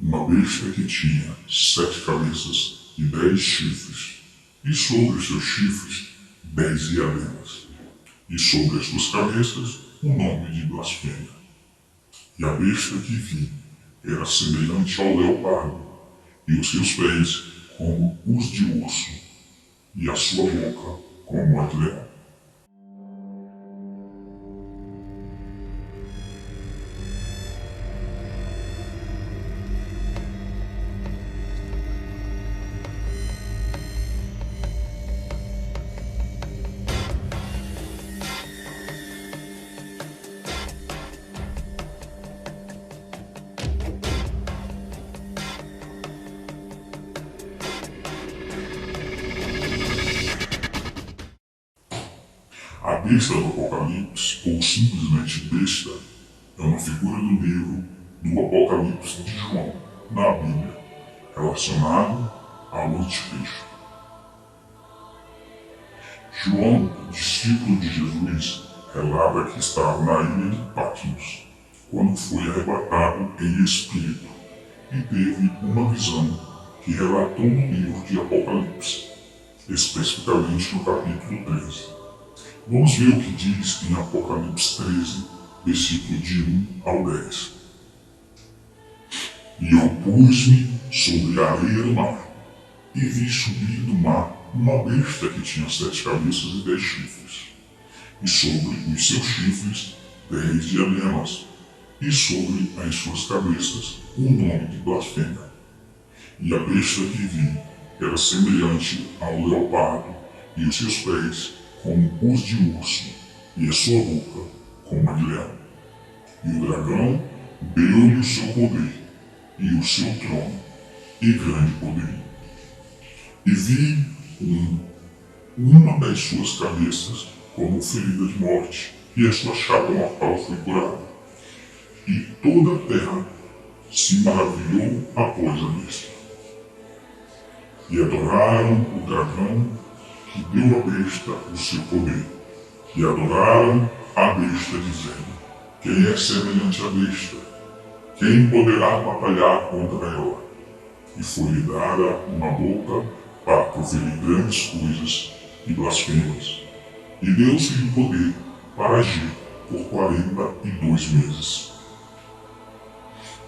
uma besta que tinha 7 cabeças e 10 chifres, e sobre os seus chifres 10 diademas, e sobre as suas cabeças o nome de blasfêmia. E a besta que vi era semelhante ao leopardo, e os seus pés como os de urso, e a sua boca como a de leão. A besta do Apocalipse, ou simplesmente besta, é uma figura do livro do Apocalipse de João, na Bíblia, relacionado ao anticristo. João, discípulo de Jesus, relata que estava na ilha de Patmos, quando foi arrebatado em espírito, e teve uma visão que relatou no livro de Apocalipse, especificamente no capítulo 13. Vamos ver o que diz em Apocalipse 13, versículo de 1 ao 10. E eu pus-me sobre a areia do mar, e vi subir do mar uma besta que tinha 7 cabeças e 10 chifres, e sobre os seus chifres 10 diademas, e sobre as suas cabeças o nome de blasfêmia. E a besta que vi era semelhante ao leopardo, e os seus pés como os de urso, e a sua boca como a de leão. E o dragão deu-lhe o seu poder, e o seu trono, e grande poder. E vi uma das suas cabeças como ferida de morte, e a sua chaga mortal foi curada. E toda a terra se maravilhou após a besta. E adoraram o dragão que deu à besta o seu poder, e adoraram a besta, dizendo: quem é semelhante à besta? Quem poderá batalhar contra ela? E foi-lhe dada uma boca para proferir grandes coisas e blasfêmias, e deu-se-lhe poder para agir por 42 meses.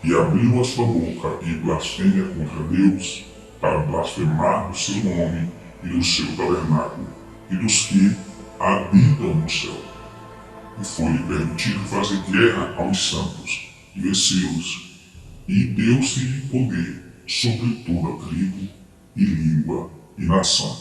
E abriu a sua boca em blasfêmia contra Deus, para blasfemar do seu nome e do seu tabernáculo, e dos que habitam no céu. E foi-lhe permitido fazer guerra aos santos, e vencê-los, e deu-se-lhe poder sobre toda tribo, e língua, e nação.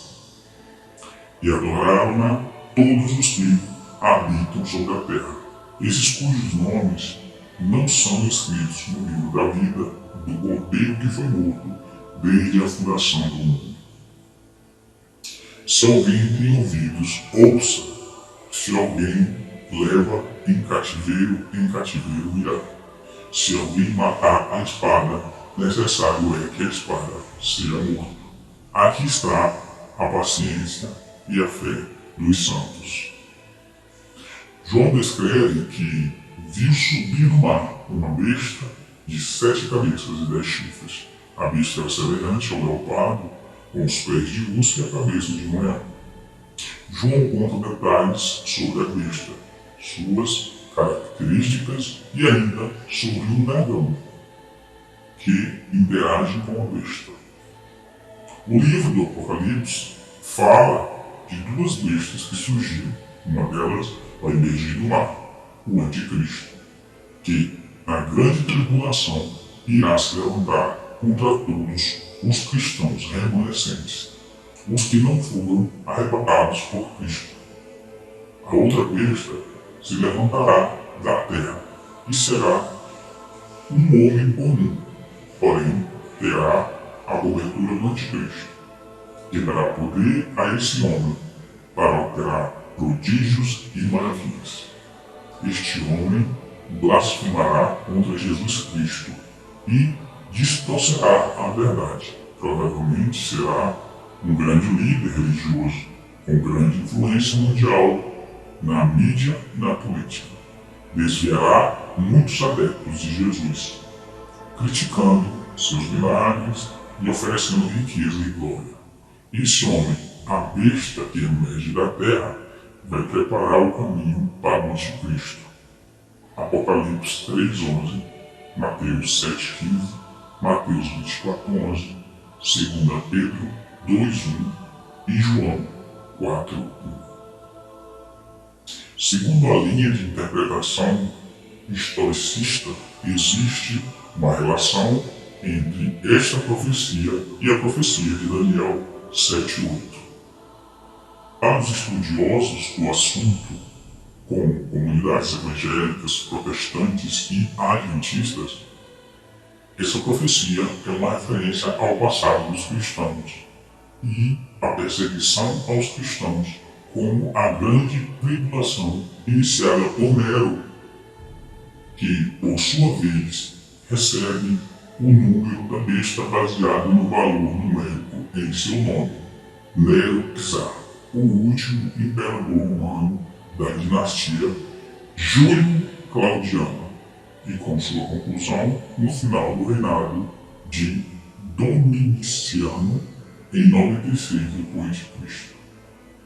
E adoraram-na todos os que habitam sobre a terra, esses cujos nomes não são escritos no livro da vida do Cordeiro que foi morto desde a fundação do mundo. Se alguém tem ouvidos, ouça. Se alguém leva em cativeiro irá. Se alguém matar a espada, necessário é que a espada seja morta. Aqui está a paciência e a fé dos santos. João descreve que viu subir do mar uma besta de 7 cabeças e 10 chifres. A besta era semelhante ao leopardo, com os pés de urso e a cabeça de leão. João conta detalhes sobre a besta, suas características e ainda sobre o dragão, que interage com a besta. O livro do Apocalipse fala de 2 bestas que surgiram. Uma delas vai emergir do mar, o anticristo, que na grande tribulação irá se levantar contra todos os cristãos remanescentes, os que não foram arrebatados por Cristo. A outra besta se levantará da terra e será um homem comum, porém terá a cobertura do anticristo, e dará poder a esse homem para operar prodígios e maravilhas. Este homem blasfemará contra Jesus Cristo e distorcerá a verdade. Provavelmente será um grande líder religioso, com grande influência mundial na mídia e na política. Desviará muitos adeptos de Jesus, criticando seus milagres e oferecendo riqueza e glória. Esse homem, a besta que emerge da terra, vai preparar o caminho para o anticristo. Apocalipse 3:11, Mateus 7:15, Mateus 24:11, 2 Pedro 2:1 e João 4:1. Segundo a linha de interpretação historicista, existe uma relação entre esta profecia e a profecia de Daniel 7:8. Para os estudiosos do assunto, como comunidades evangélicas, protestantes e adventistas, essa profecia é uma referência ao passado dos cristãos e à perseguição aos cristãos, como a grande tribulação iniciada por Nero, que, por sua vez, recebe o número da besta baseado no valor numérico em seu nome, Nero Czar, o último imperador romano da dinastia Júlio-Claudiana, e com sua conclusão no final do reinado de Dominiciano em 96 d.C.,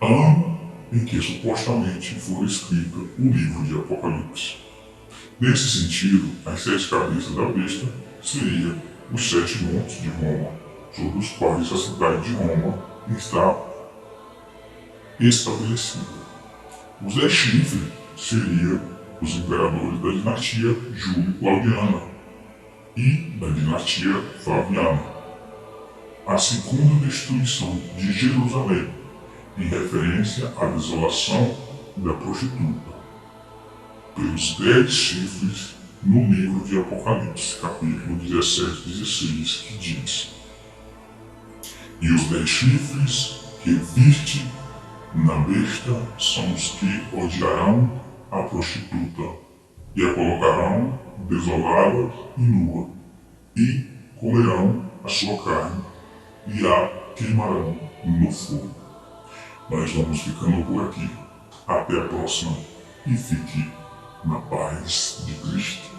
ano em que supostamente foi escrito o livro de Apocalipse. Nesse sentido, as 7 cabeças da besta seriam os 7 montes de Roma, sobre os quais a cidade de Roma está estabelecida. Os 10 chifres seriam os imperadores da dinastia Júlio-Claudiana e da dinastia Flaviana. A segunda destruição de Jerusalém, em referência à desolação da prostituta, pelos 10 chifres no livro de Apocalipse, capítulo 17-16, que diz: E os 10 chifres que viste na besta são os que odiarão a prostituta e a colocarão desolada e nua, e comerão a sua carne e a queimarão no fogo. Nós vamos ficando por aqui. Até a próxima e fique na paz de Cristo.